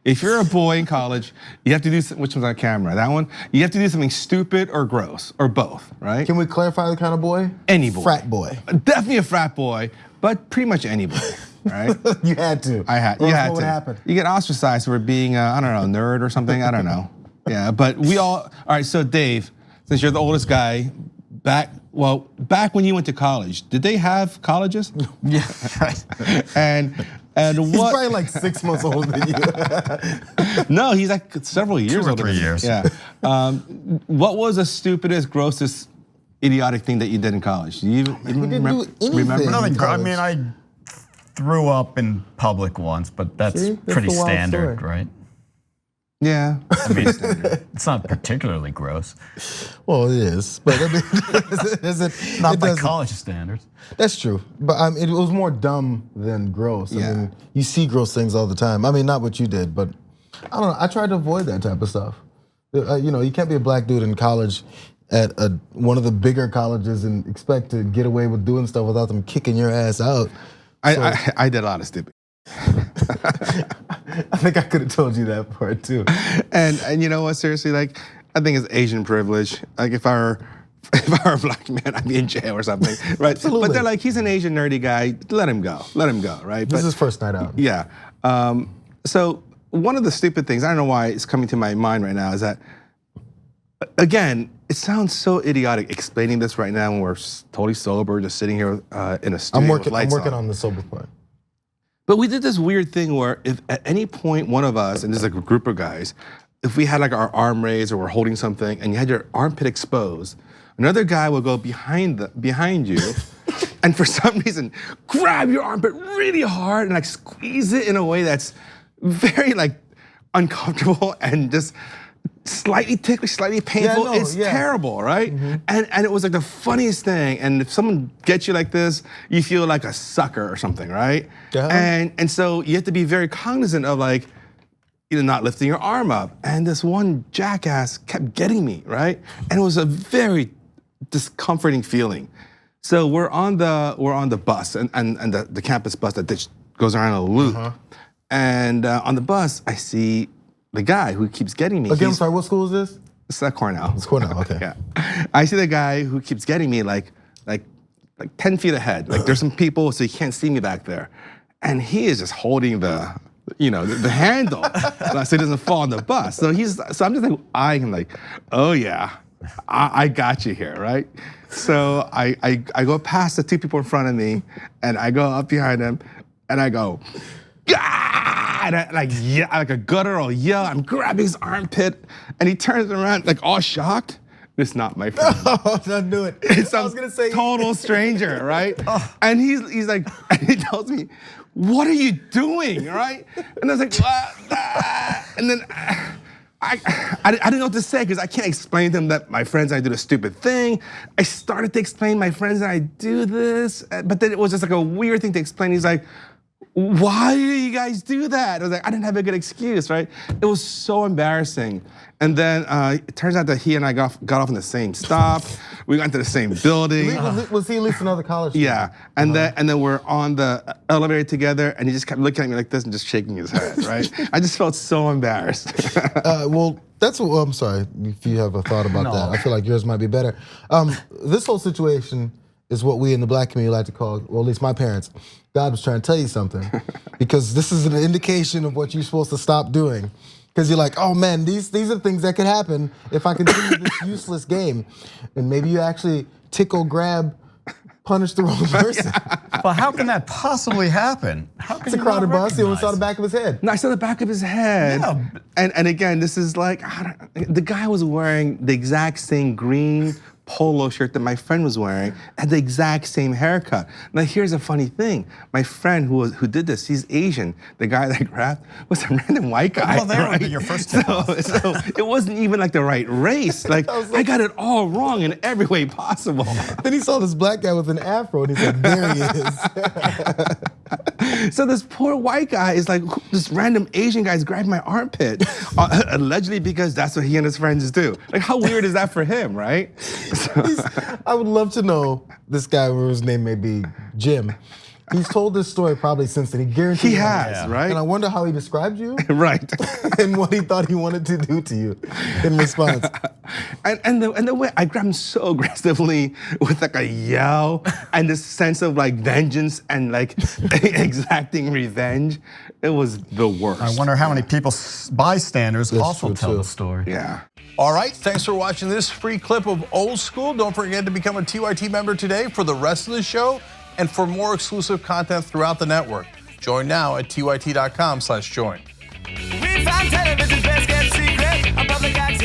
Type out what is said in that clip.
If you're a boy in college, you have to do, which one's on camera? That one? You have to do something stupid or gross, or both, right? Can we clarify the kind of boy? Any boy. Frat boy. Definitely a frat boy, but pretty much any boy, right? You had to. I had, you had what to. Would happen? You get ostracized for being, I don't know, nerd or something, I don't know. Yeah, but we all right, so Dave, since you're the oldest guy, back when you went to college, did they have colleges? Yeah, right. And what? He's probably like 6 months older than you. No, he's like several years 2 or older. 3 years. Yeah. What was the stupidest, grossest, idiotic thing that you did in college? You didn't do anything. Nothing. I mean, I threw up in public once, but that's pretty a wild standard, story. right? Yeah. I mean, it's not particularly gross. Well, it is, but I mean, Not by college standards. That's true, but it was more dumb than gross. Yeah. I mean, you see gross things all the time. I mean, not what you did, but I don't know. I tried to avoid that type of stuff. You know, you can't be a black dude in college at one of the bigger colleges and expect to get away with doing stuff without them kicking your ass out. I did a lot of stupid. I think I could have told you that part too. And you know what? Seriously, like I think it's Asian privilege. Like if I were a black man, I'd be in jail or something, right? Absolutely. But they're like, he's an Asian nerdy guy. Let him go, right? This is his first night out. Yeah. So one of the stupid things, I don't know why it's coming to my mind right now, is that again, it sounds so idiotic explaining this right now when we're totally sober, just sitting here in a studio. I'm working on the sober part. But we did this weird thing where if at any point one of us, and there's like a group of guys, if we had like our arm raised or we're holding something and you had your armpit exposed, another guy will go behind you and for some reason grab your armpit really hard and like squeeze it in a way that's very like uncomfortable and just slightly ticklish, slightly painful. Yeah, no, it's terrible, right? Mm-hmm. And it was like the funniest thing. And if someone gets you like this, you feel like a sucker or something, right? Yeah. And so you have to be very cognizant of like, not lifting your arm up. And this one jackass kept getting me, right? And it was a very discomforting feeling. So we're on the bus and the campus bus that just goes around in a loop. And on the bus, I see the guy who keeps getting me. Again, I'm sorry, what school is this? It's at Cornell. It's Cornell, okay. Yeah. I see the guy who keeps getting me like 10 feet ahead. Like there's some people, so he can't see me back there. And he is just holding the handle so he doesn't fall on the bus. So I'm just like eyeing him like, oh yeah, I got you here, right? So I go past the two people in front of me and I go up behind him and I go, "Gah!" And I like a guttural yell. I'm grabbing his armpit, and he turns around like all shocked. It's not my friend. Oh, I knew it. It's I was gonna say total stranger, right? And he's like, and he tells me, "What are you doing?" Right? And I was like, "What?" And then I didn't know what to say because I can't explain to him that my friends and I do this stupid thing. I started to explain my friends and I do this, but then it was just like a weird thing to explain. He's like, why do you guys do that? I was like, I didn't have a good excuse, right? It was so embarrassing. And then it turns out that he and I got off in the same stop. We got into the same building. Was he at least another college student? Yeah, and then we're on the elevator together, and he just kept looking at me like this and just shaking his head, right? I just felt so embarrassed. Well, I'm sorry if you have a thought about that. I feel like yours might be better. This whole situation is what we in the black community like to call, well, at least my parents, God was trying to tell you something. Because this is an indication of what you're supposed to stop doing. Because you're like, oh man, these are things that could happen if I continue this useless game. And maybe you actually tickle, grab, punish the wrong person. Well, how can that possibly happen? It's a crowded bus, he only saw the back of his head. No, I saw the back of his head. Yeah. And again, this is like, the guy was wearing the exact same green polo shirt that my friend was wearing, had the exact same haircut. Now here's a funny thing. My friend who did this, he's Asian. The guy that I grabbed was a random white guy. Well, that would be your first tip. So it wasn't even like the right race. Like I got it all wrong in every way possible. Then he saw this black guy with an afro and he said, there he is. So this poor white guy is like, this random Asian guy's grabbing my armpit, allegedly because that's what he and his friends do. Like how weird is that for him, right? I would love to know this guy, whose name may be Jim. He's told this story probably since then. He guaranteed He has, right? And I wonder how he described you Right. and what he thought he wanted to do to you in response. And the way I grabbed him so aggressively with like a yell and this sense of like vengeance and like exacting revenge, it was the worst. I wonder how many people, bystanders, That's also true, tell too. the story. Yeah. All right, thanks for watching this free clip of Old School. Don't forget to become a TYT member today for the rest of the show and for more exclusive content throughout the network. Join now at tyt.com/join. We found television's best kept secret, a public access